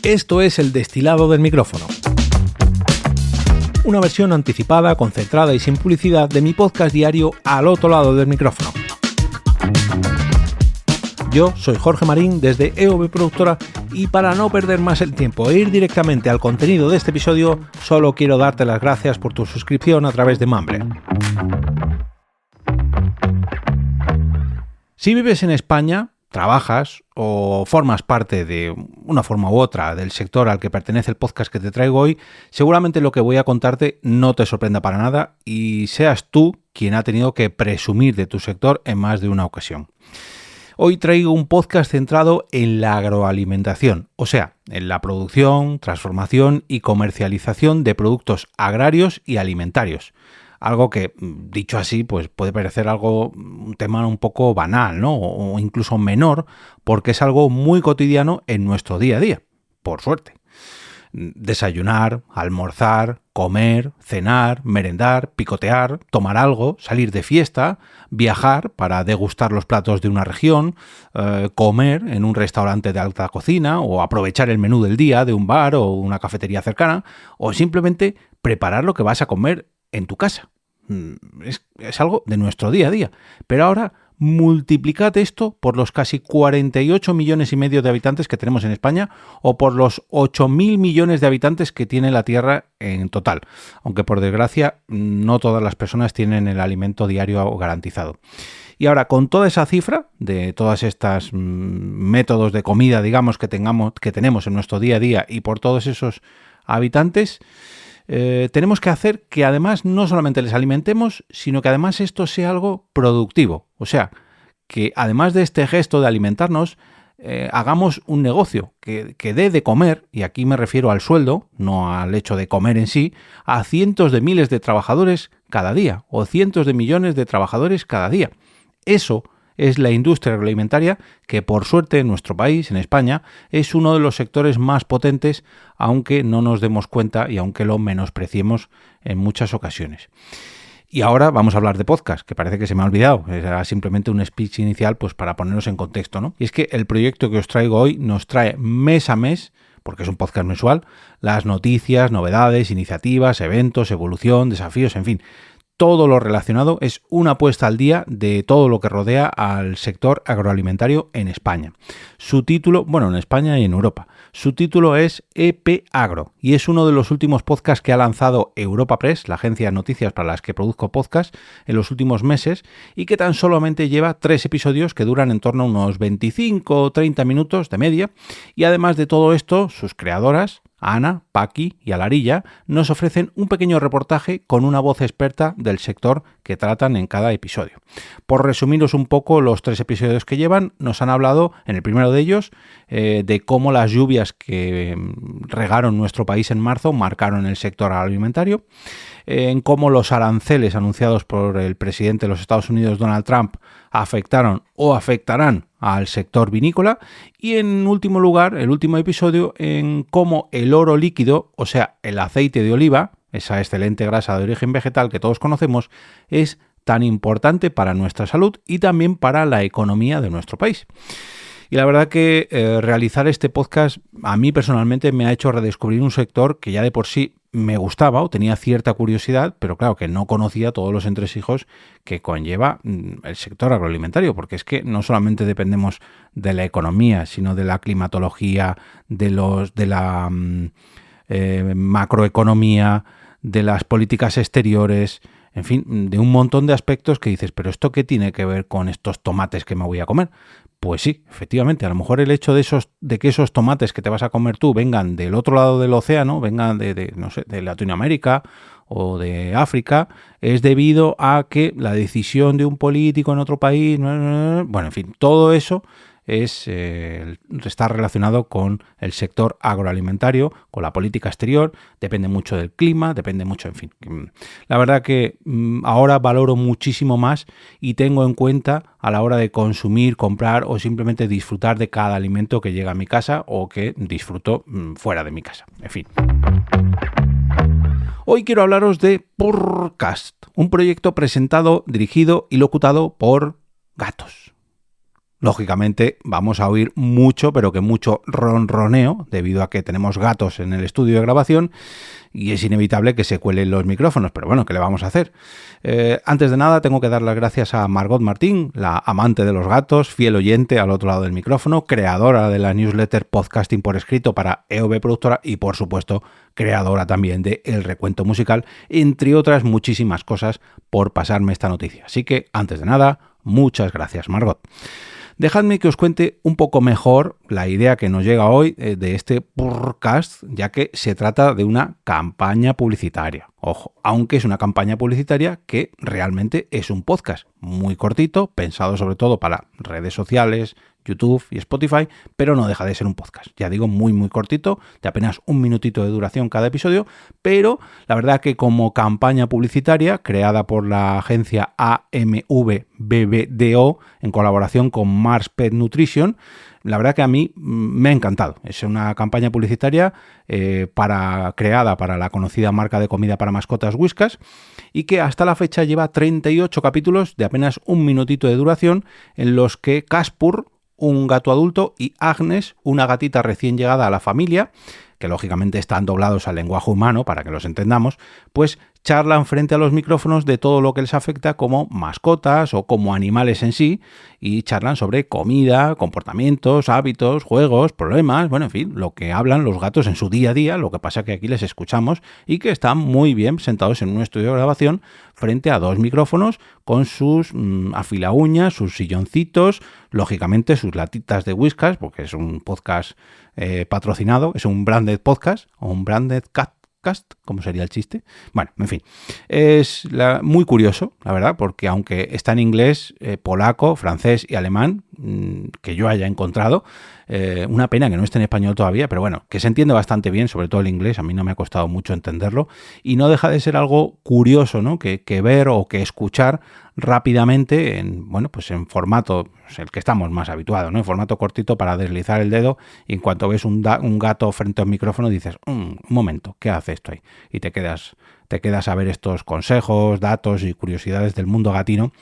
Esto es el destilado del micrófono. Una versión anticipada, concentrada y sin publicidad de mi podcast diario Al otro lado del micrófono. Yo soy Jorge Marín desde EOB Productora y para no perder más el tiempo e ir directamente al contenido de este episodio, solo quiero darte las gracias por tu suscripción a través de Mumbler. Si vives en España, trabajas o formas parte de una forma u otra del sector al que pertenece el podcast que te traigo hoy, seguramente lo que voy a contarte no te sorprenda para nada y seas tú quien ha tenido que presumir de tu sector en más de una ocasión. Hoy traigo un podcast centrado en la agroalimentación, o sea, en la producción, transformación y comercialización de productos agrarios y alimentarios. Algo que, dicho así, pues puede parecer un tema un poco banal, ¿no? O incluso menor, porque es algo muy cotidiano en nuestro día a día, por suerte. Desayunar, almorzar, comer, cenar, merendar, picotear, tomar algo, salir de fiesta, viajar para degustar los platos de una región, comer en un restaurante de alta cocina o aprovechar el menú del día de un bar o una cafetería cercana o simplemente preparar lo que vas a comer en tu casa. Es algo de nuestro día a día. Pero ahora multiplicad esto por los casi 48 millones y medio de habitantes que tenemos en España o por los 8.000 millones de habitantes que tiene la Tierra en total. Aunque por desgracia no todas las personas tienen el alimento diario garantizado. Y ahora con toda esa cifra de todas estas métodos de comida, digamos, que tenemos en nuestro día a día y por todos esos habitantes, tenemos que hacer que además no solamente les alimentemos, sino que además esto sea algo productivo. O sea, que además de este gesto de alimentarnos, hagamos un negocio que dé de comer, y aquí me refiero al sueldo, no al hecho de comer en sí, a cientos de miles de trabajadores cada día, o cientos de millones de trabajadores cada día. Eso es la industria agroalimentaria que, por suerte, en nuestro país, en España, es uno de los sectores más potentes, aunque no nos demos cuenta y aunque lo menospreciemos en muchas ocasiones. Y ahora vamos a hablar de podcast, que parece que se me ha olvidado. Era simplemente un speech inicial pues para ponernos en contexto, ¿no? Y es que el proyecto que os traigo hoy nos trae mes a mes, porque es un podcast mensual, las noticias, novedades, iniciativas, eventos, evolución, desafíos, en fin. Todo lo relacionado es una puesta al día de todo lo que rodea al sector agroalimentario en España. Su título, en España y en Europa, su título es EP Agro y es uno de los últimos podcasts que ha lanzado Europa Press, la agencia de noticias para las que produzco podcasts, en los últimos meses y que tan solamente lleva 3 episodios que duran en torno a unos 25 o 30 minutos de media y además de todo esto, sus creadoras, Ana, Paqui y Alarilla nos ofrecen un pequeño reportaje con una voz experta del sector que tratan en cada episodio. Por resumiros un poco los 3 episodios que llevan, nos han hablado en el primero de ellos de cómo las lluvias que regaron nuestro país en marzo marcaron el sector agroalimentario, en cómo los aranceles anunciados por el presidente de los Estados Unidos, Donald Trump, afectaron o afectarán al sector vinícola y en último lugar, el último episodio, en cómo el oro líquido, o sea, el aceite de oliva, esa excelente grasa de origen vegetal que todos conocemos, es tan importante para nuestra salud y también para la economía de nuestro país. Y la verdad que realizar este podcast a mí personalmente me ha hecho redescubrir un sector que ya de por sí me gustaba o tenía cierta curiosidad, pero claro que no conocía todos los entresijos que conlleva el sector agroalimentario, porque es que no solamente dependemos de la economía, sino de la climatología, de la macroeconomía, de las políticas exteriores, en fin, de un montón de aspectos que dices, pero ¿esto qué tiene que ver con estos tomates que me voy a comer? Pues sí, efectivamente, a lo mejor el hecho de que esos tomates que te vas a comer tú vengan del otro lado del océano, vengan de Latinoamérica o de África, es debido a que la decisión de un político en otro país, bueno, en fin, todo eso está relacionado con el sector agroalimentario, con la política exterior, depende mucho del clima, depende mucho, en fin. La verdad que ahora valoro muchísimo más y tengo en cuenta a la hora de consumir, comprar o simplemente disfrutar de cada alimento que llega a mi casa o que disfruto fuera de mi casa. En fin. Hoy quiero hablaros de Purrcast, un proyecto presentado, dirigido y locutado por gatos. Lógicamente vamos a oír mucho, pero que mucho ronroneo, debido a que tenemos gatos en el estudio de grabación y es inevitable que se cuelen los micrófonos, pero bueno, ¿qué le vamos a hacer? Antes de nada tengo que dar las gracias a Margot Martín, la amante de los gatos, fiel oyente al otro lado del micrófono, creadora de la newsletter Podcasting por escrito para EOB Productora y por supuesto creadora también de El Recuento Musical, entre otras muchísimas cosas, por pasarme esta noticia. Así que antes de nada, muchas gracias, Margot. Dejadme que os cuente un poco mejor la idea que nos llega hoy de este podcast, ya que se trata de una campaña publicitaria. Ojo, aunque es una campaña publicitaria que realmente es un podcast muy cortito, pensado sobre todo para redes sociales, YouTube y Spotify, pero no deja de ser un podcast. Ya digo, muy cortito, de apenas 1 minutito de duración cada episodio, pero la verdad que como campaña publicitaria creada por la agencia AMV BBDO en colaboración con Mars Pet Nutrition, la verdad que a mí me ha encantado. Es una campaña publicitaria creada para la conocida marca de comida para mascotas Whiskas y que hasta la fecha lleva 38 capítulos de apenas 1 minutito de duración en los que Caspur, un gato adulto, y Agnes, una gatita recién llegada a la familia, que lógicamente están doblados al lenguaje humano para que los entendamos, pues charlan frente a los micrófonos de todo lo que les afecta como mascotas o como animales en sí, y charlan sobre comida, comportamientos, hábitos, juegos, problemas, bueno, en fin, lo que hablan los gatos en su día a día. Lo que pasa que aquí les escuchamos y que están muy bien sentados en un estudio de grabación frente a 2 micrófonos con sus afilauñas, sus silloncitos, lógicamente sus latitas de Whiskas, porque es un podcast patrocinado, es un branded podcast o un branded catcast, ¿cómo sería el chiste? Bueno, en fin, es muy curioso, la verdad, porque aunque está en inglés, polaco, francés y alemán, que yo haya encontrado, una pena que no esté en español todavía, pero bueno, que se entiende bastante bien, sobre todo el inglés, a mí no me ha costado mucho entenderlo, y no deja de ser algo curioso, ¿no? Que ver o que escuchar rápidamente pues en formato, pues el que estamos más habituados, ¿no? En formato cortito para deslizar el dedo, y en cuanto ves un gato frente a un micrófono dices, un momento, ¿qué hace esto ahí? Y te quedas a ver estos consejos, datos y curiosidades del mundo gatino,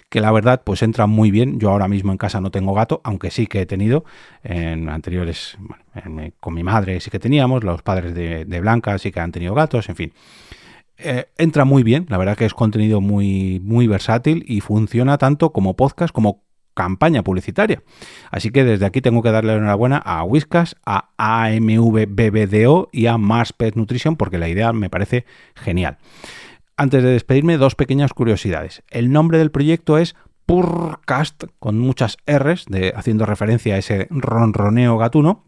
que la verdad pues entran muy bien. Yo ahora mismo en casa no tengo gato, aunque sí que he tenido en anteriores, con mi madre sí que teníamos, los padres de Blanca sí que han tenido gatos, en fin. Entra muy bien, la verdad que es contenido muy versátil y funciona tanto como podcast como campaña publicitaria. Así que desde aquí tengo que darle la enhorabuena a Whiskas, a AMV BBDO y a Mars Pet Nutrition, porque la idea me parece genial. Antes de despedirme, 2 pequeñas curiosidades. El nombre del proyecto es Purrcast, con muchas R's, haciendo referencia a ese ronroneo gatuno,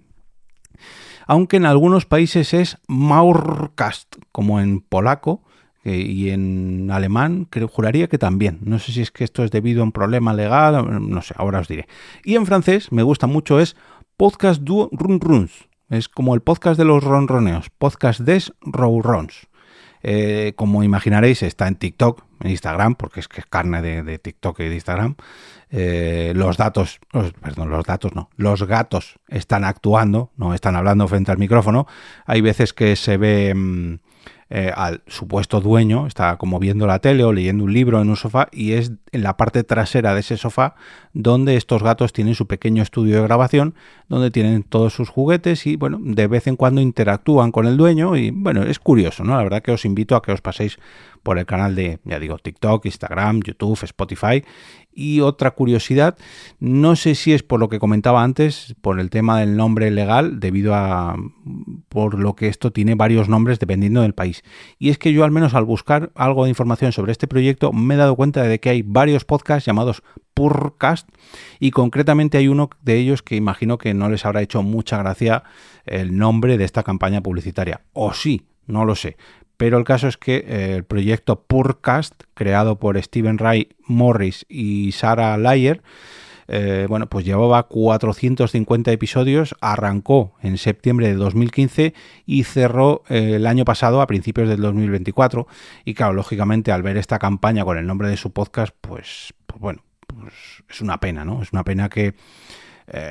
aunque en algunos países es Maurcast, como en polaco, y en alemán juraría que también. No sé si es que esto es debido a un problema legal, no sé, ahora os diré. Y en francés me gusta mucho, es Podcast du Ronrons. Es como el podcast de los ronroneos, Podcast des Ronrons. Como imaginaréis, está en TikTok, en Instagram, porque es que es carne de TikTok y de Instagram. Los gatos están actuando, no están hablando frente al micrófono. Hay veces que se ve al supuesto dueño, está como viendo la tele o leyendo un libro en un sofá, y es en la parte trasera de ese sofá donde estos gatos tienen su pequeño estudio de grabación, donde tienen todos sus juguetes y bueno, de vez en cuando interactúan con el dueño y bueno, es curioso, ¿no? La verdad que os invito a que os paséis por el canal de, ya digo, TikTok, Instagram, YouTube, Spotify. Y otra curiosidad, no sé si es por lo que comentaba antes, por el tema del nombre legal, por lo que esto tiene varios nombres dependiendo del país. Y es que yo al menos al buscar algo de información sobre este proyecto me he dado cuenta de que hay varios podcasts llamados Purrcast, y concretamente hay uno de ellos que imagino que no les habrá hecho mucha gracia el nombre de esta campaña publicitaria. O sí, no lo sé. Pero el caso es que el proyecto Purrcast, creado por Stephen Ray Morris y Sarah Lyer, pues llevaba 450 episodios, arrancó en septiembre de 2015 y cerró el año pasado a principios del 2024. Y claro, lógicamente al ver esta campaña con el nombre de su podcast, pues es una pena, ¿no? Es una pena que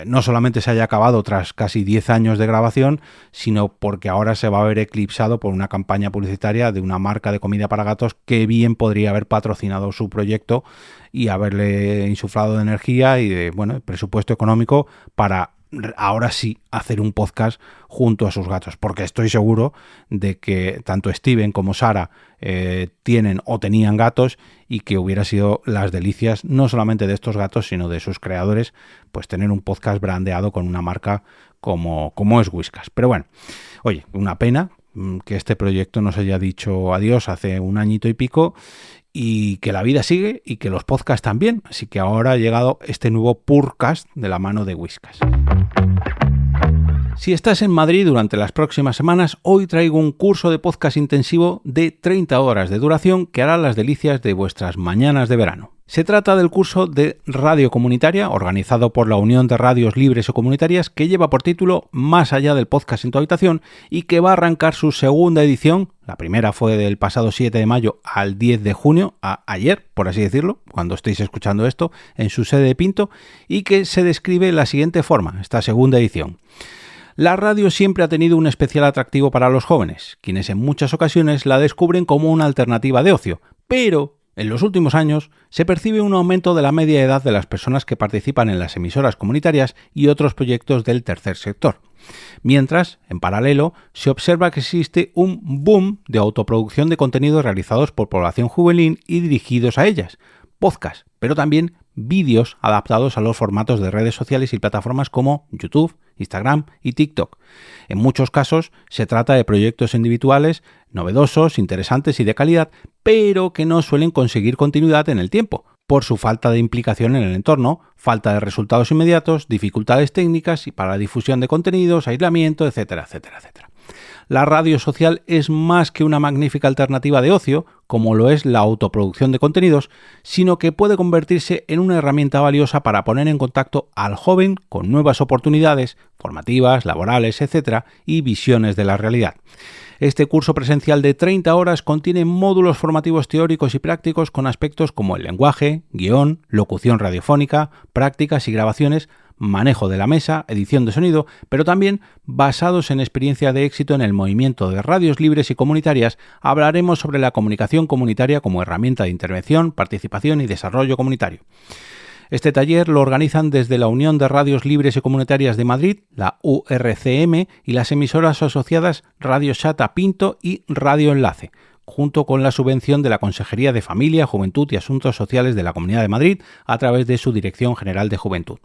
no solamente se haya acabado tras casi 10 años de grabación, sino porque ahora se va a ver eclipsado por una campaña publicitaria de una marca de comida para gatos que bien podría haber patrocinado su proyecto y haberle insuflado de energía y de presupuesto económico para ahora sí hacer un podcast junto a sus gatos, porque estoy seguro de que tanto Steven como Sara tienen o tenían gatos y que hubiera sido las delicias no solamente de estos gatos sino de sus creadores, pues tener un podcast brandeado con una marca como es Whiskas. Pero bueno, oye, una pena que este proyecto nos haya dicho adiós hace un añito y pico, y que la vida sigue y que los podcasts también, así que ahora ha llegado este nuevo Purcast de la mano de Whiskas. Si estás en Madrid durante las próximas semanas, hoy traigo un curso de podcast intensivo de 30 horas de duración que hará las delicias de vuestras mañanas de verano. Se trata del curso de Radio Comunitaria, organizado por la Unión de Radios Libres y Comunitarias, que lleva por título Más allá del podcast en tu habitación y que va a arrancar su segunda edición. La primera fue del pasado 7 de mayo al 10 de junio, ayer, por así decirlo, cuando estéis escuchando esto, en su sede de Pinto, y que se describe de la siguiente forma, esta segunda edición. La radio siempre ha tenido un especial atractivo para los jóvenes, quienes en muchas ocasiones la descubren como una alternativa de ocio, pero en los últimos años se percibe un aumento de la media edad de las personas que participan en las emisoras comunitarias y otros proyectos del tercer sector. Mientras, en paralelo, se observa que existe un boom de autoproducción de contenidos realizados por población juvenil y dirigidos a ellas, podcast, pero también vídeos adaptados a los formatos de redes sociales y plataformas como YouTube, Instagram y TikTok. En muchos casos se trata de proyectos individuales, novedosos, interesantes y de calidad, pero que no suelen conseguir continuidad en el tiempo, por su falta de implicación en el entorno, falta de resultados inmediatos, dificultades técnicas y para la difusión de contenidos, aislamiento, etcétera, etcétera, etcétera. La radio social es más que una magnífica alternativa de ocio, como lo es la autoproducción de contenidos, sino que puede convertirse en una herramienta valiosa para poner en contacto al joven con nuevas oportunidades formativas, laborales, etcétera, y visiones de la realidad. Este curso presencial de 30 horas contiene módulos formativos teóricos y prácticos con aspectos como el lenguaje, guión, locución radiofónica, prácticas y grabaciones, manejo de la mesa, edición de sonido, pero también basados en experiencia de éxito en el movimiento de radios libres y comunitarias. Hablaremos sobre la comunicación comunitaria como herramienta de intervención, participación y desarrollo comunitario. Este taller lo organizan desde la Unión de Radios Libres y Comunitarias de Madrid, la URCM, y las emisoras asociadas Radio Shata Pinto y Radio Enlace, junto con la subvención de la Consejería de Familia, Juventud y Asuntos Sociales de la Comunidad de Madrid a través de su Dirección General de Juventud.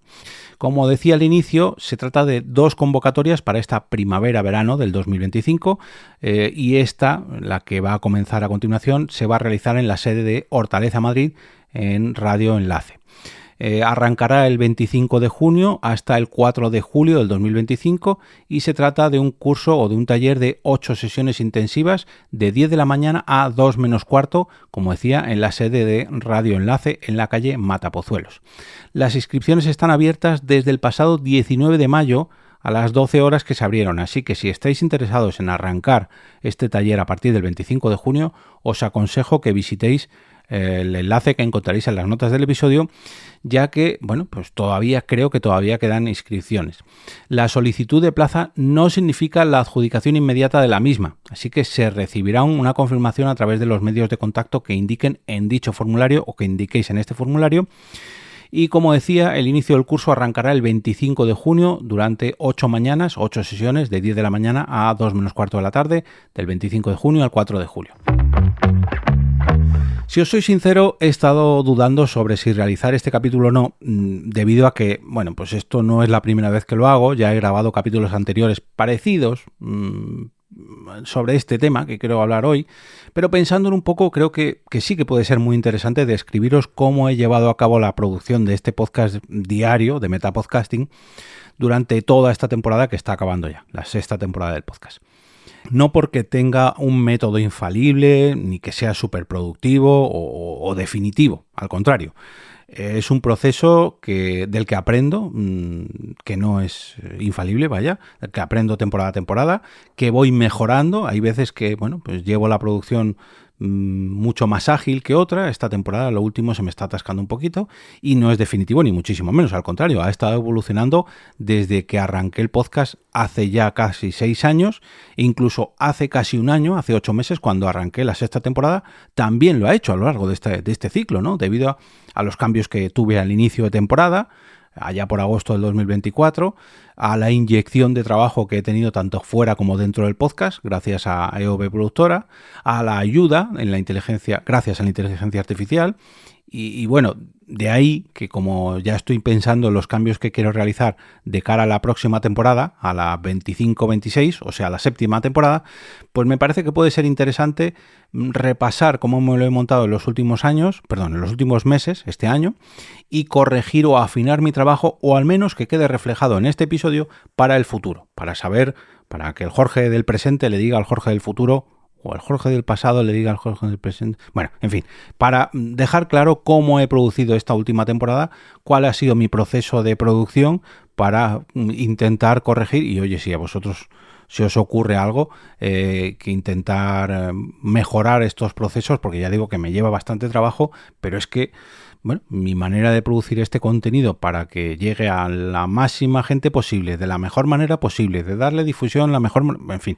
Como decía al inicio, se trata de 2 convocatorias para esta primavera-verano del 2025 y esta, la que va a comenzar a continuación, se va a realizar en la sede de Hortaleza Madrid en Radio Enlace. Arrancará el 25 de junio hasta el 4 de julio del 2025 y se trata de un curso o de un taller de 8 sesiones intensivas de 10 de la mañana a 2 menos cuarto, como decía, en la sede de Radio Enlace en la calle Matapozuelos. Las inscripciones están abiertas desde el pasado 19 de mayo a las 12 horas que se abrieron, así que si estáis interesados en arrancar este taller a partir del 25 de junio, os aconsejo que visitéis el enlace que encontraréis en las notas del episodio, ya que, pues creo que todavía quedan inscripciones. La solicitud de plaza no significa la adjudicación inmediata de la misma, así que se recibirá una confirmación a través de los medios de contacto que indiquen en dicho formulario o que indiquéis en este formulario. Y como decía, el inicio del curso arrancará el 25 de junio durante 8 mañanas, 8 sesiones de 10 de la mañana a 2 menos cuarto de la tarde, del 25 de junio al 4 de julio. Si os soy sincero, he estado dudando sobre si realizar este capítulo o no, debido a que, pues esto no es la primera vez que lo hago, ya he grabado capítulos anteriores parecidos sobre este tema que quiero hablar hoy, pero pensándolo un poco creo que sí que puede ser muy interesante describiros cómo he llevado a cabo la producción de este podcast diario de Metapodcasting durante toda esta temporada que está acabando ya, la 6ª temporada del podcast. No porque tenga un método infalible, ni que sea súper productivo o definitivo, al contrario. Es un proceso del que aprendo, que no es infalible, del que aprendo temporada a temporada, que voy mejorando. Hay veces que, pues llevo la producción mucho más ágil que otra. Esta temporada lo último se me está atascando un poquito y no es definitivo ni muchísimo menos, al contrario, ha estado evolucionando desde que arranqué el podcast hace ya casi 6 años, e incluso hace casi un año, hace 8 meses, cuando arranqué la sexta temporada, también lo ha hecho a lo largo de este ciclo, ¿no? Debido a los cambios que tuve al inicio de temporada, allá por agosto del 2024, a la inyección de trabajo que he tenido tanto fuera como dentro del podcast, gracias a EOB Productora, a la ayuda en la inteligencia, gracias a la inteligencia artificial, y bueno, de ahí que como ya estoy pensando en los cambios que quiero realizar de cara a la próxima temporada, a la 25-26, o sea, la séptima temporada, pues me parece que puede ser interesante repasar cómo me lo he montado en los últimos meses, este año, y corregir o afinar mi trabajo, o al menos que quede reflejado en este episodio para el futuro, para que el Jorge del presente le diga al Jorge del futuro, o el Jorge del pasado le diga al Jorge del presente. Bueno, en fin, para dejar claro cómo he producido esta última temporada, cuál ha sido mi proceso de producción para intentar corregir, y oye, si a vosotros se os ocurre algo, que intentar mejorar estos procesos, porque ya digo que me lleva bastante trabajo, pero es que bueno, mi manera de producir este contenido para que llegue a la máxima gente posible, de la mejor manera posible, de darle difusión, en fin.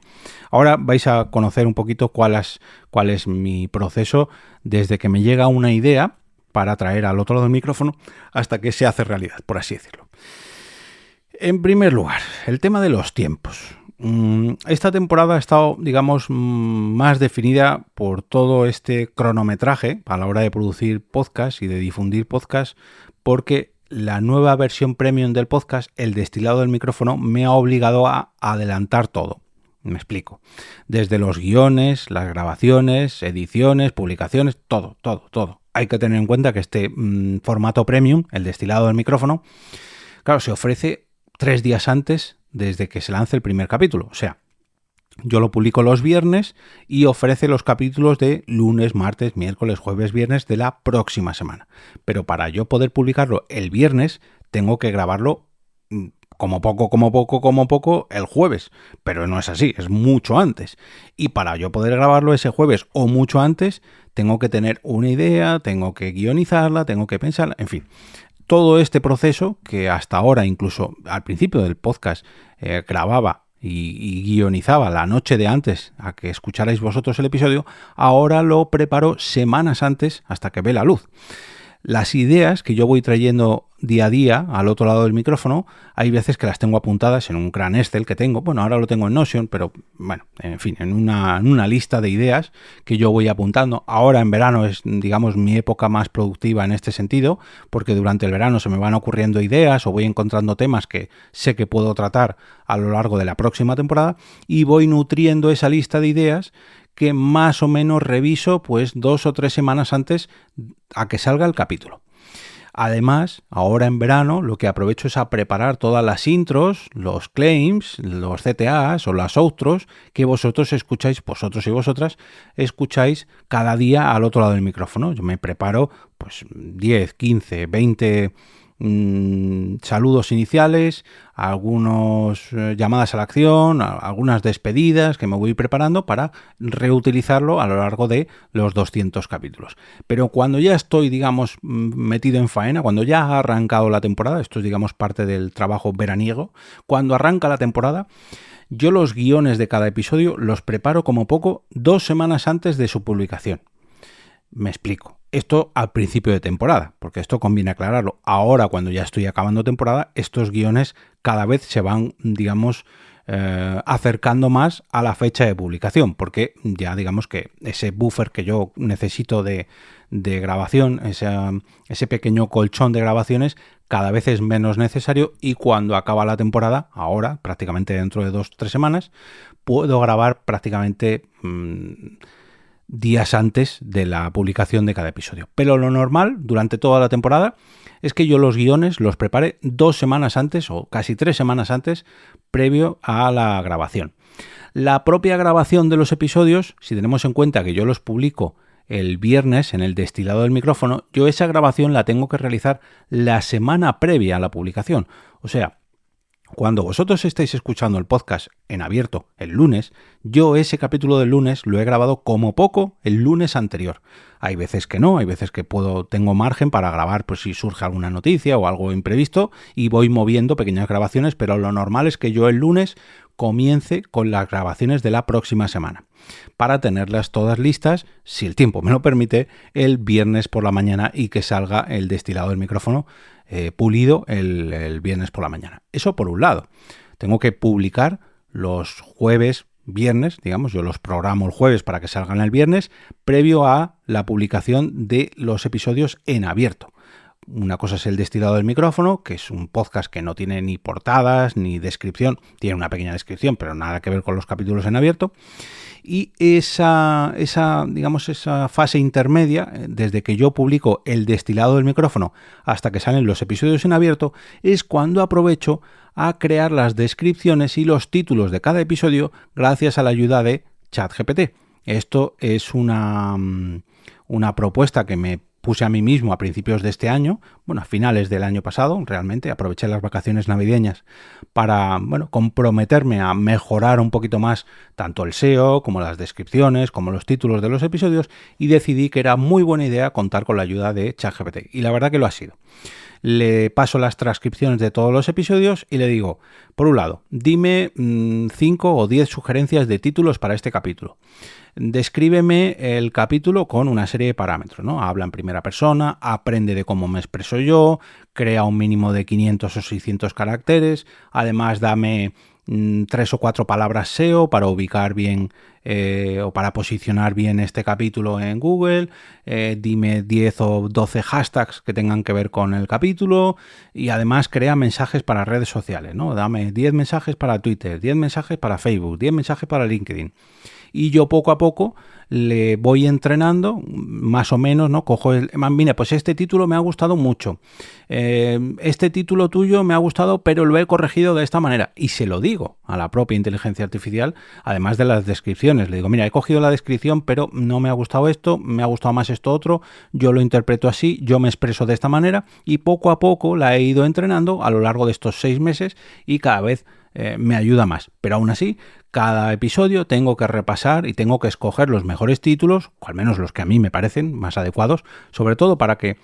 Ahora vais a conocer un poquito cuál es mi proceso desde que me llega una idea para traer al otro lado del micrófono hasta que se hace realidad, por así decirlo. En primer lugar, el tema de los tiempos. Esta temporada ha estado, digamos, más definida por todo este cronometraje a la hora de producir podcast y de difundir podcast, porque la nueva versión premium del podcast, el destilado del micrófono, me ha obligado a adelantar todo. Me explico. Desde los guiones, las grabaciones, ediciones, publicaciones, todo. Hay que tener en cuenta que este formato premium, el destilado del micrófono, claro, se ofrece 3 días antes desde que se lance el primer capítulo. O sea, yo lo publico los viernes y ofrece los capítulos de lunes, martes, miércoles, jueves, viernes de la próxima semana. Pero para yo poder publicarlo el viernes, tengo que grabarlo como poco el jueves. Pero no es así, es mucho antes. Y para yo poder grabarlo ese jueves o mucho antes, tengo que tener una idea, tengo que guionizarla, tengo que pensarla, en fin. Todo este proceso que hasta ahora, incluso al principio del podcast, grababa y guionizaba la noche de antes a que escucharais vosotros el episodio, ahora lo preparo semanas antes hasta que ve la luz. Las ideas que yo voy trayendo día a día al otro lado del micrófono, hay veces que las tengo apuntadas en un gran Excel que tengo. Bueno, ahora lo tengo en Notion, pero bueno, en fin, en una lista de ideas que yo voy apuntando. Ahora en verano es, digamos, mi época más productiva en este sentido, porque durante el verano se me van ocurriendo ideas o voy encontrando temas que sé que puedo tratar a lo largo de la próxima temporada y voy nutriendo esa lista de ideas que más o menos reviso pues 2 o 3 semanas antes a que salga el capítulo. Además, ahora en verano lo que aprovecho es a preparar todas las intros, los claims, los CTAs o las outros que vosotros escucháis, vosotros y vosotras escucháis cada día al otro lado del micrófono. Yo me preparo pues 10, 15, 20 saludos iniciales, algunas llamadas a la acción, algunas despedidas que me voy preparando para reutilizarlo a lo largo de los 200 capítulos. Pero cuando ya estoy, digamos, metido en faena, cuando ya ha arrancado la temporada, esto es, digamos, parte del trabajo veraniego, cuando arranca la temporada, yo los guiones de cada episodio los preparo como poco 2 semanas antes de su publicación. Me explico. Esto al principio de temporada, porque esto conviene aclararlo. Ahora, cuando ya estoy acabando temporada, estos guiones cada vez se van, digamos, acercando más a la fecha de publicación, porque ya digamos que ese buffer que yo necesito de grabación, ese pequeño colchón de grabaciones, cada vez es menos necesario y cuando acaba la temporada, ahora, prácticamente dentro de 2 o 3 semanas, puedo grabar prácticamente días antes de la publicación de cada episodio. Pero lo normal durante toda la temporada es que yo los guiones los prepare 2 semanas antes o casi 3 semanas antes previo a la grabación. La propia grabación de los episodios, si tenemos en cuenta que yo los publico el viernes en el destilado del micrófono, yo esa grabación la tengo que realizar la semana previa a la publicación. O sea, Cuando vosotros estáis escuchando el podcast en abierto el lunes, yo ese capítulo del lunes lo he grabado como poco el lunes anterior. Hay veces que no, hay veces que tengo margen para grabar pues si surge alguna noticia o algo imprevisto y voy moviendo pequeñas grabaciones, pero lo normal es que yo el lunes comience con las grabaciones de la próxima semana, para tenerlas todas listas, si el tiempo me lo permite, el viernes por la mañana y que salga el destilado del micrófono pulido el viernes por la mañana. Eso por un lado. Tengo que publicar los jueves, viernes, digamos, yo los programo el jueves para que salgan el viernes, previo a la publicación de los episodios en abierto. Una cosa es el destilado del micrófono, que es un podcast que no tiene ni portadas ni descripción, tiene una pequeña descripción, pero nada que ver con los capítulos en abierto. Y esa fase intermedia, desde que yo publico el destilado del micrófono hasta que salen los episodios en abierto, es cuando aprovecho a crear las descripciones y los títulos de cada episodio gracias a la ayuda de ChatGPT. Esto es una propuesta que me puse a mí mismo a principios de este año, a finales del año pasado, realmente aproveché las vacaciones navideñas para, comprometerme a mejorar un poquito más tanto el SEO como las descripciones, como los títulos de los episodios, y decidí que era muy buena idea contar con la ayuda de ChatGPT, y la verdad que lo ha sido. Le paso las transcripciones de todos los episodios y le digo, por un lado, dime 5 o 10 sugerencias de títulos para este capítulo. Descríbeme el capítulo con una serie de parámetros, ¿no? Habla en primera persona, aprende de cómo me expreso yo, crea un mínimo de 500 o 600 caracteres, además dame 3 o 4 palabras SEO para ubicar bien o para posicionar bien este capítulo en Google, dime 10 o 12 hashtags que tengan que ver con el capítulo y además crea mensajes para redes sociales, ¿no? Dame 10 mensajes para Twitter, 10 mensajes para Facebook, 10 mensajes para LinkedIn. Y yo poco a poco le voy entrenando, más o menos, ¿no? Cojo mira, pues este título me ha gustado mucho. Este título tuyo me ha gustado, pero lo he corregido de esta manera. Y se lo digo a la propia inteligencia artificial, además de las descripciones. Le digo, mira, he cogido la descripción, pero no me ha gustado esto, me ha gustado más esto otro, yo lo interpreto así, yo me expreso de esta manera, y poco a poco la he ido entrenando a lo largo de estos 6 meses y cada vez me ayuda más. Pero aún así, cada episodio tengo que repasar y tengo que escoger los mejores títulos, o al menos los que a mí me parecen más adecuados, sobre todo para que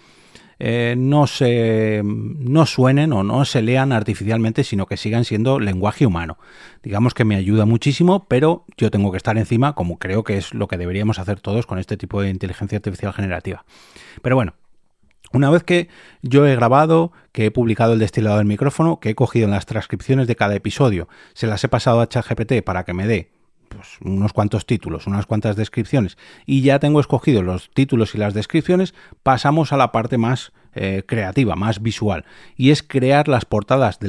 no suenen o no se lean artificialmente, sino que sigan siendo lenguaje humano. Digamos que me ayuda muchísimo, pero yo tengo que estar encima, como creo que es lo que deberíamos hacer todos con este tipo de inteligencia artificial generativa. Pero bueno, una vez que yo he grabado, que he publicado el destilado del micrófono, que he cogido las transcripciones de cada episodio, se las he pasado a ChatGPT para que me dé unos cuantos títulos, unas cuantas descripciones, y ya tengo escogidos los títulos y las descripciones, pasamos a la parte más creativa, más visual, y es crear las portadas de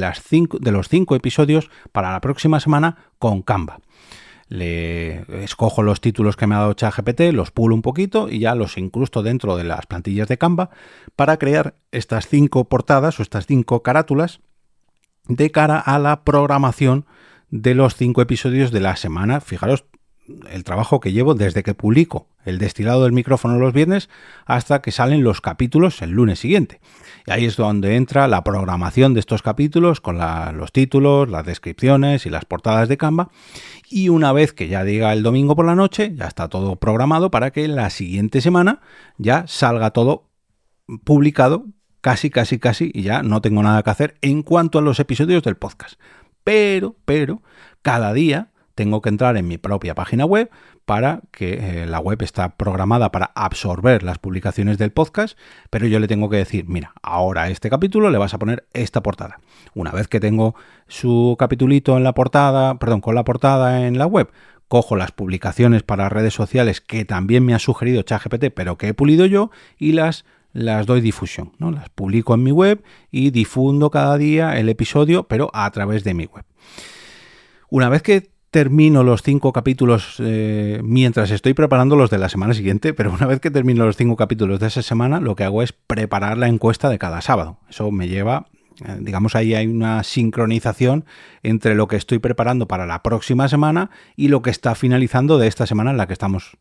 los 5 episodios para la próxima semana con Canva. Le escojo los títulos que me ha dado ChatGPT, los pulo un poquito y ya los incrusto dentro de las plantillas de Canva para crear estas 5 portadas o estas 5 carátulas de cara a la programación de los 5 episodios de la semana. Fijaros el trabajo que llevo desde que publico el destilado del micrófono los viernes hasta que salen los capítulos el lunes siguiente. Y ahí es donde entra la programación de estos capítulos con los títulos, las descripciones y las portadas de Canva. Y una vez que ya diga el domingo por la noche, ya está todo programado para que la siguiente semana ya salga todo publicado casi, y ya no tengo nada que hacer en cuanto a los episodios del podcast. Pero, cada día tengo que entrar en mi propia página web para que la web está programada para absorber las publicaciones del podcast, pero yo le tengo que decir, mira, ahora a este capítulo le vas a poner esta portada. Una vez que tengo su capitulito con la portada en la web, cojo las publicaciones para redes sociales que también me ha sugerido ChatGPT, pero que he pulido yo, y las doy difusión, ¿no? Las publico en mi web y difundo cada día el episodio, pero a través de mi web. Una vez que termino los 5 capítulos, mientras estoy preparando los de la semana siguiente, pero una vez que termino los 5 capítulos de esa semana, lo que hago es preparar la encuesta de cada sábado. Eso me lleva, ahí hay una sincronización entre lo que estoy preparando para la próxima semana y lo que está finalizando de esta semana en la que estamos,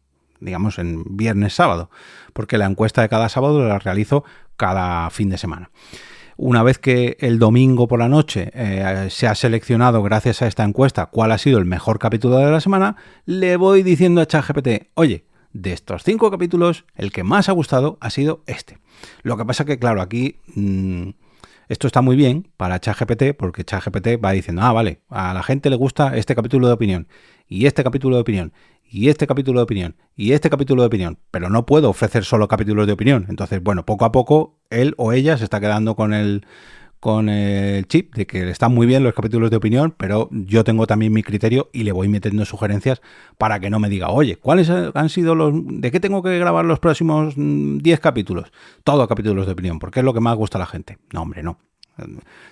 en viernes, sábado, porque la encuesta de cada sábado la realizo cada fin de semana. Una vez que el domingo por la noche se ha seleccionado, gracias a esta encuesta, cuál ha sido el mejor capítulo de la semana, le voy diciendo a ChatGPT, oye, de estos 5 capítulos, el que más ha gustado ha sido este. Lo que pasa que, claro, aquí esto está muy bien para ChatGPT, porque ChatGPT va diciendo, vale, a la gente le gusta este capítulo de opinión, y este capítulo de opinión, y este capítulo de opinión, y este capítulo de opinión, pero no puedo ofrecer solo capítulos de opinión. Entonces, bueno, poco a poco, él o ella se está quedando con el chip de que están muy bien los capítulos de opinión, pero yo tengo también mi criterio y le voy metiendo sugerencias para que no me diga, oye, ¿cuáles han sido de qué tengo que grabar los próximos 10 capítulos? Todo capítulos de opinión, porque es lo que más gusta a la gente. No, hombre, no.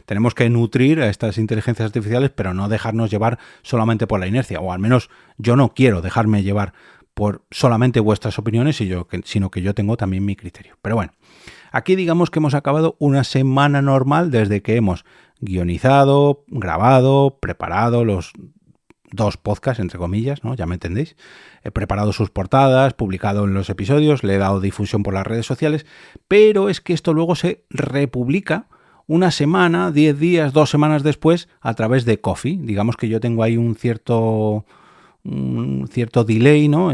Tenemos que nutrir a estas inteligencias artificiales, pero no dejarnos llevar solamente por la inercia, o al menos yo no quiero dejarme llevar por solamente vuestras opiniones, sino que yo tengo también mi criterio. Pero bueno, aquí digamos que hemos acabado una semana normal desde que hemos guionizado, grabado, preparado los 2 podcasts, entre comillas, ¿no? Ya me entendéis. He preparado sus portadas, publicado en los episodios, le he dado difusión por las redes sociales, pero es que esto luego se republica una semana, 10 días, 2 semanas después a través de Ko-fi. Digamos que yo tengo ahí un cierto delay, ¿no?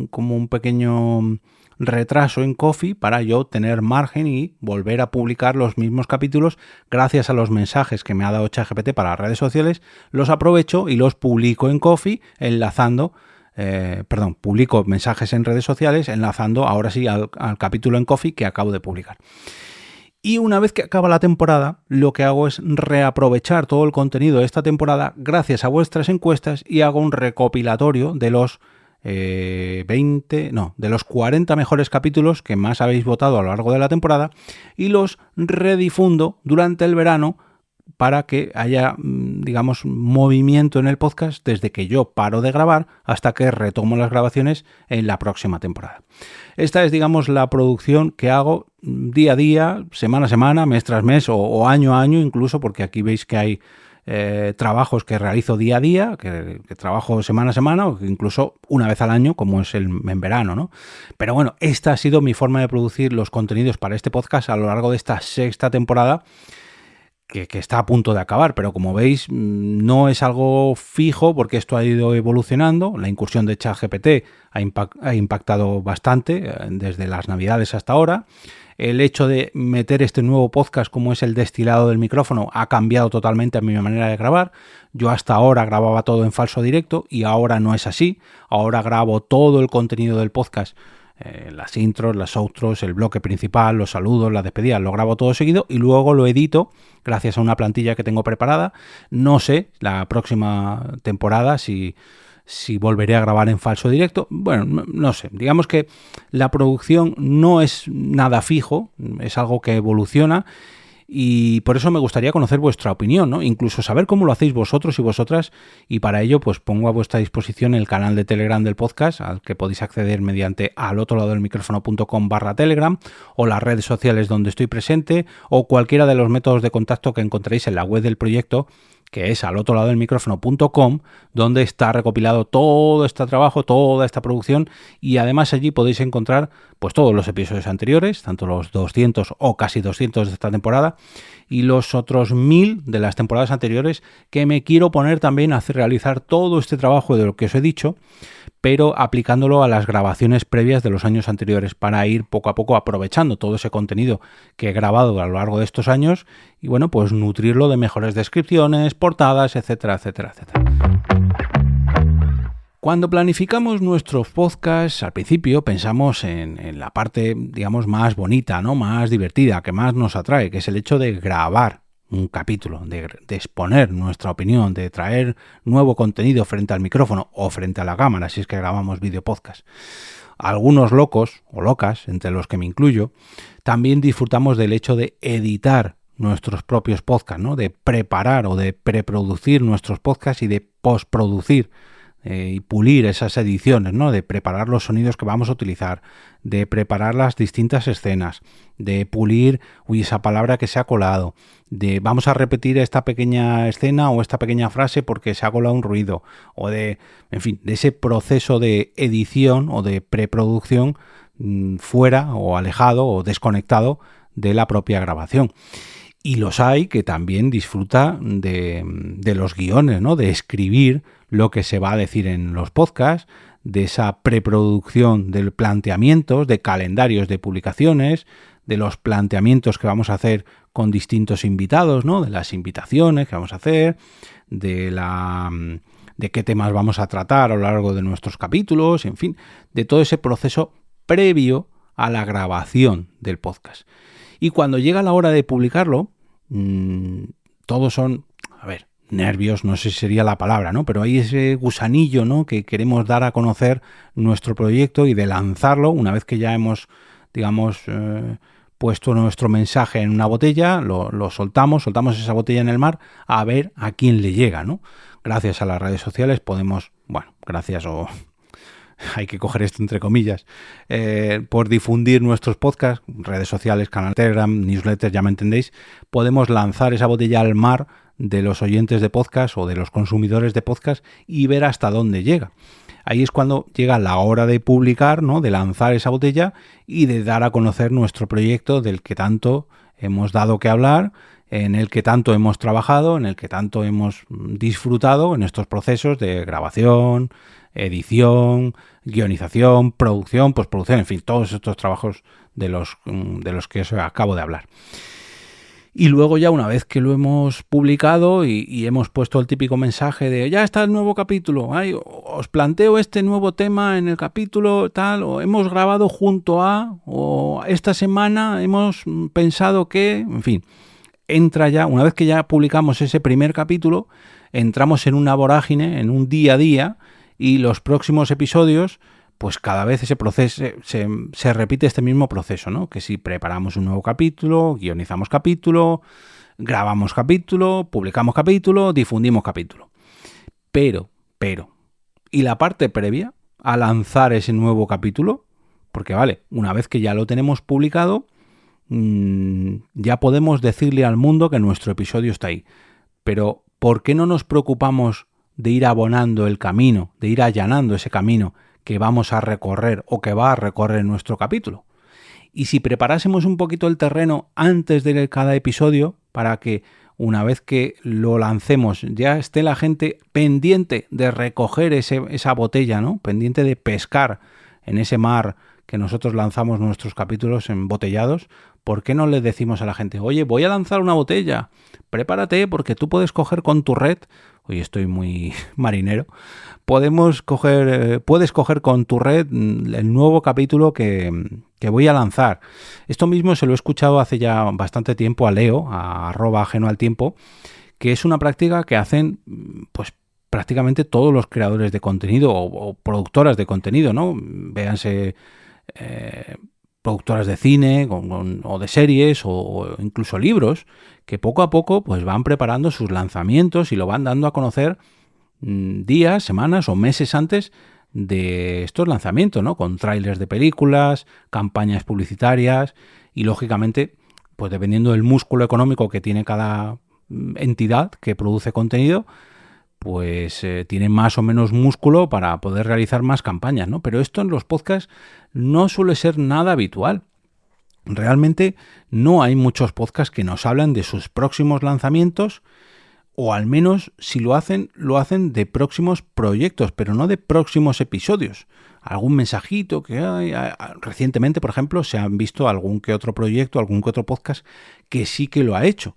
Como un pequeño retraso en Ko-fi para yo tener margen y volver a publicar los mismos capítulos gracias a los mensajes que me ha dado ChatGPT para las redes sociales. Los aprovecho y los publico en Ko-fi enlazando, publico mensajes en redes sociales enlazando ahora sí al capítulo en Ko-fi que acabo de publicar. Y una vez que acaba la temporada, lo que hago es reaprovechar todo el contenido de esta temporada gracias a vuestras encuestas y hago un recopilatorio de los de los 40 mejores capítulos que más habéis votado a lo largo de la temporada y los redifundo durante el verano para que haya, digamos, movimiento en el podcast desde que yo paro de grabar hasta que retomo las grabaciones en la próxima temporada. Esta es, digamos, la producción que hago día a día, semana a semana, mes tras mes o año a año incluso, porque aquí veis que hay trabajos que realizo día a día, que trabajo semana a semana o incluso una vez al año, como es en verano, ¿no? Pero bueno, esta ha sido mi forma de producir los contenidos para este podcast a lo largo de esta 6ª temporada, que está a punto de acabar, pero como veis no es algo fijo porque esto ha ido evolucionando. La incursión de ChatGPT ha impactado bastante desde las Navidades hasta ahora. El hecho de meter este nuevo podcast como es el destilado del micrófono ha cambiado totalmente a mi manera de grabar. Yo hasta ahora grababa todo en falso directo y ahora no es así. Ahora grabo todo el contenido del podcast, las intros, las outros, el bloque principal, los saludos, las despedidas, lo grabo todo seguido y luego lo edito gracias a una plantilla que tengo preparada. No sé la próxima temporada si volveré a grabar en falso directo. Bueno, no sé. Digamos que la producción no es nada fijo, es algo que evoluciona. Y por eso me gustaría conocer vuestra opinión, ¿no? Incluso saber cómo lo hacéis vosotros y vosotras, y para ello pues pongo a vuestra disposición el canal de Telegram del podcast, al que podéis acceder mediante alotroladodelmicrofono.com/Telegram, o las redes sociales donde estoy presente, o cualquiera de los métodos de contacto que encontréis en la web del proyecto, que es alotroladodelmicrofono.com, donde está recopilado todo este trabajo, toda esta producción, y además allí podéis encontrar pues todos los episodios anteriores, tanto los 200 o casi 200 de esta temporada, y los otros 1000 de las temporadas anteriores, que me quiero poner también a realizar todo este trabajo de lo que os he dicho, pero aplicándolo a las grabaciones previas de los años anteriores para ir poco a poco aprovechando todo ese contenido que he grabado a lo largo de estos años y bueno, pues nutrirlo de mejores descripciones, portadas, etcétera, etcétera, etcétera. Cuando planificamos nuestros podcasts, al principio pensamos en la parte, digamos, más bonita, ¿no? Más divertida, que más nos atrae, que es el hecho de grabar un capítulo, de exponer nuestra opinión, de traer nuevo contenido frente al micrófono o frente a la cámara, si es que grabamos video podcast. Algunos locos o locas, entre los que me incluyo, también disfrutamos del hecho de editar nuestros propios podcasts, ¿no? De preparar o de preproducir nuestros podcasts y de postproducir y pulir esas ediciones, ¿no? De preparar los sonidos que vamos a utilizar, de preparar las distintas escenas, de pulir, esa palabra que se ha colado, de vamos a repetir esta pequeña escena o esta pequeña frase porque se ha colado un ruido, o de, en fin, de ese proceso de edición o de preproducción fuera o alejado o desconectado de la propia grabación. Y los hay que también disfruta de los guiones, ¿no? De escribir lo que se va a decir en los podcasts, de esa preproducción de planteamientos, de calendarios de publicaciones, de los planteamientos que vamos a hacer con distintos invitados, ¿no? De las invitaciones que vamos a hacer, de qué temas vamos a tratar a lo largo de nuestros capítulos, en fin, de todo ese proceso previo a la grabación del podcast. Y cuando llega la hora de publicarlo, todos son, nervios, no sé si sería la palabra, ¿no? Pero hay ese gusanillo, ¿no? Que queremos dar a conocer nuestro proyecto y de lanzarlo una vez que ya hemos, digamos, puesto nuestro mensaje en una botella, lo soltamos esa botella en el mar a ver a quién le llega, ¿no? Gracias a las redes sociales podemos, gracias o hay que coger esto entre comillas, por difundir nuestros podcasts, redes sociales, canal Telegram, newsletters, ya me entendéis, podemos lanzar esa botella al mar de los oyentes de podcast o de los consumidores de podcast y ver hasta dónde llega. Ahí es cuando llega la hora de publicar, ¿no? De lanzar esa botella y de dar a conocer nuestro proyecto del que tanto hemos dado que hablar, en el que tanto hemos trabajado, en el que tanto hemos disfrutado en estos procesos de grabación, edición, guionización, producción, postproducción, en fin, todos estos trabajos de los que os acabo de hablar. Y luego ya una vez que lo hemos publicado y hemos puesto el típico mensaje de ya está el nuevo capítulo, os planteo este nuevo tema en el capítulo tal, o hemos grabado junto a, o esta semana hemos pensado que, en fin, entra ya, una vez que ya publicamos ese primer capítulo, entramos en una vorágine, en un día a día, y los próximos episodios, pues cada vez ese proceso se repite este mismo proceso, ¿no? Que si preparamos un nuevo capítulo, guionizamos capítulo, grabamos capítulo, publicamos capítulo, difundimos capítulo. Pero, ¿y la parte previa a lanzar ese nuevo capítulo? Porque una vez que ya lo tenemos publicado, ya podemos decirle al mundo que nuestro episodio está ahí. Pero, ¿por qué no nos preocupamos de ir abonando el camino, de ir allanando ese camino que vamos a recorrer o que va a recorrer nuestro capítulo? Y si preparásemos un poquito el terreno antes de cada episodio para que una vez que lo lancemos ya esté la gente pendiente de recoger esa botella, ¿no? Pendiente de pescar en ese mar que nosotros lanzamos nuestros capítulos embotellados, ¿por qué no le decimos a la gente, oye, voy a lanzar una botella, prepárate porque tú puedes coger con tu red, hoy estoy muy marinero, puedes coger con tu red el nuevo capítulo que voy a lanzar? Esto mismo se lo he escuchado hace ya bastante tiempo a Leo, a @ajenoaltiempo, que es una práctica que hacen pues prácticamente todos los creadores de contenido o productoras de contenido, ¿no? Véanse productoras de cine o de series o incluso libros, que poco a poco pues van preparando sus lanzamientos y lo van dando a conocer días, semanas o meses antes de estos lanzamientos, ¿no? Con trailers de películas, campañas publicitarias y lógicamente, pues dependiendo del músculo económico que tiene cada entidad que produce contenido, pues tiene más o menos músculo para poder realizar más campañas, ¿no? Pero esto en los podcasts no suele ser nada habitual. Realmente no hay muchos podcasts que nos hablan de sus próximos lanzamientos, o al menos si lo hacen de próximos proyectos, pero no de próximos episodios. Algún mensajito que hay. Recientemente, por ejemplo, se han visto algún que otro proyecto, algún que otro podcast que sí que lo ha hecho.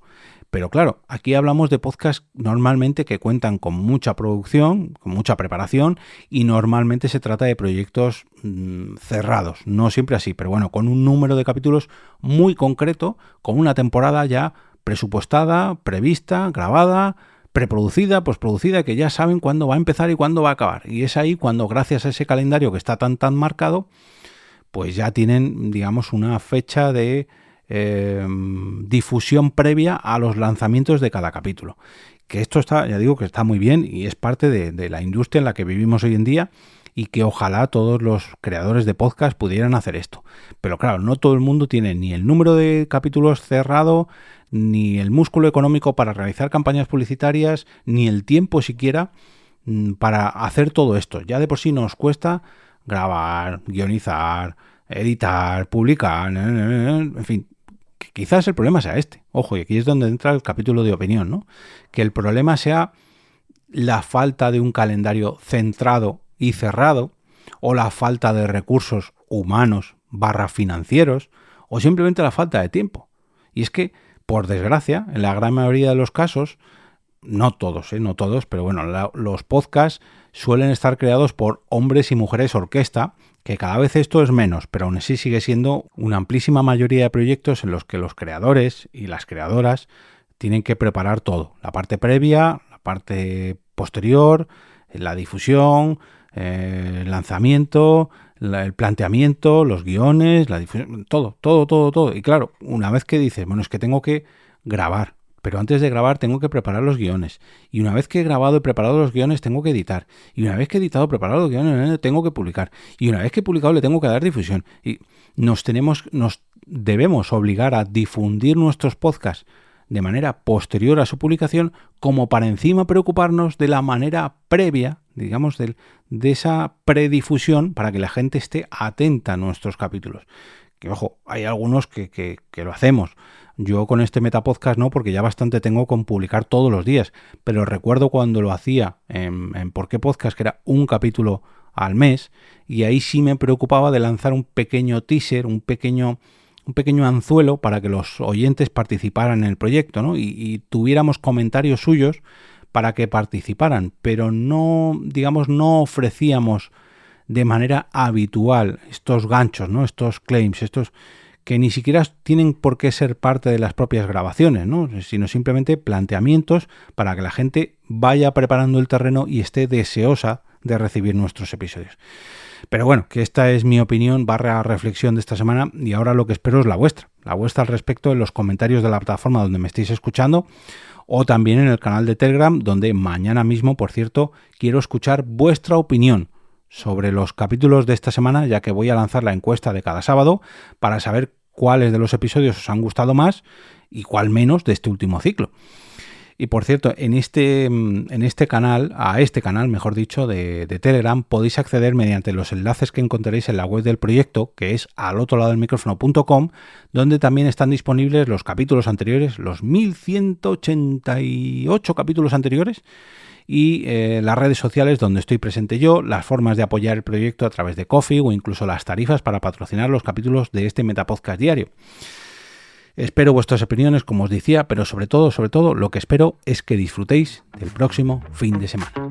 Pero claro, aquí hablamos de podcasts normalmente que cuentan con mucha producción, con mucha preparación, y normalmente se trata de proyectos cerrados, no siempre así, pero bueno, con un número de capítulos muy concreto, con una temporada ya presupuestada, prevista, grabada, preproducida, postproducida, que ya saben cuándo va a empezar y cuándo va a acabar. Y es ahí cuando, gracias a ese calendario que está tan marcado, pues ya tienen, digamos, una fecha de difusión previa a los lanzamientos de cada capítulo. Que esto está, ya digo que está muy bien y es parte de la industria en la que vivimos hoy en día y que ojalá todos los creadores de podcast pudieran hacer esto. Pero claro, no todo el mundo tiene ni el número de capítulos cerrado, ni el músculo económico para realizar campañas publicitarias, ni el tiempo siquiera para hacer todo esto. Ya de por sí nos cuesta grabar, guionizar, editar, publicar, en fin, quizás el problema sea este. Ojo, y aquí es donde entra el capítulo de opinión, ¿no? Que el problema sea la falta de un calendario centrado y cerrado, o la falta de recursos humanos / financieros, o simplemente la falta de tiempo. Y es que, por desgracia, en la gran mayoría de los casos, no todos, pero bueno, los podcasts suelen estar creados por hombres y mujeres orquesta, que cada vez esto es menos, pero aún así sigue siendo una amplísima mayoría de proyectos en los que los creadores y las creadoras tienen que preparar todo, la parte previa, la parte posterior, la difusión, el lanzamiento, el planteamiento, los guiones, la difusión, todo. Y claro, una vez que dices, bueno, es que tengo que grabar, pero antes de grabar tengo que preparar los guiones. Y una vez que he grabado y preparado los guiones tengo que editar. Y una vez que he editado y preparado los guiones tengo que publicar. Y una vez que he publicado le tengo que dar difusión. Y nos debemos obligar a difundir nuestros podcasts de manera posterior a su publicación, como para encima preocuparnos de la manera previa, digamos, de esa predifusión, para que la gente esté atenta a nuestros capítulos. Que ojo, hay algunos que lo hacemos. Yo con este Metapodcast no, porque ya bastante tengo con publicar todos los días, pero recuerdo cuando lo hacía en ¿Por qué Podcast?, que era un capítulo al mes, y ahí sí me preocupaba de lanzar un pequeño teaser, un pequeño anzuelo para que los oyentes participaran en el proyecto, ¿no? Y tuviéramos comentarios suyos para que participaran, pero no, digamos, no ofrecíamos de manera habitual estos ganchos, ¿no? Estos claims, estos que ni siquiera tienen por qué ser parte de las propias grabaciones, ¿no? Sino simplemente planteamientos para que la gente vaya preparando el terreno y esté deseosa de recibir nuestros episodios. Pero bueno, que esta es mi opinión / reflexión de esta semana, y ahora lo que espero es la vuestra al respecto en los comentarios de la plataforma donde me estéis escuchando, o también en el canal de Telegram, donde mañana mismo, por cierto, quiero escuchar vuestra opinión sobre los capítulos de esta semana, ya que voy a lanzar la encuesta de cada sábado para saber cuáles de los episodios os han gustado más y cuál menos de este último ciclo. Y por cierto, en este canal, mejor dicho, de Telegram, podéis acceder mediante los enlaces que encontraréis en la web del proyecto, que es alotroladodelmicrófono.com, donde también están disponibles los capítulos anteriores, los 1188 capítulos anteriores, y las redes sociales donde estoy presente yo, las formas de apoyar el proyecto a través de Ko-fi o incluso las tarifas para patrocinar los capítulos de este Metapodcast diario. Espero vuestras opiniones, como os decía, pero sobre todo, lo que espero es que disfrutéis del próximo fin de semana.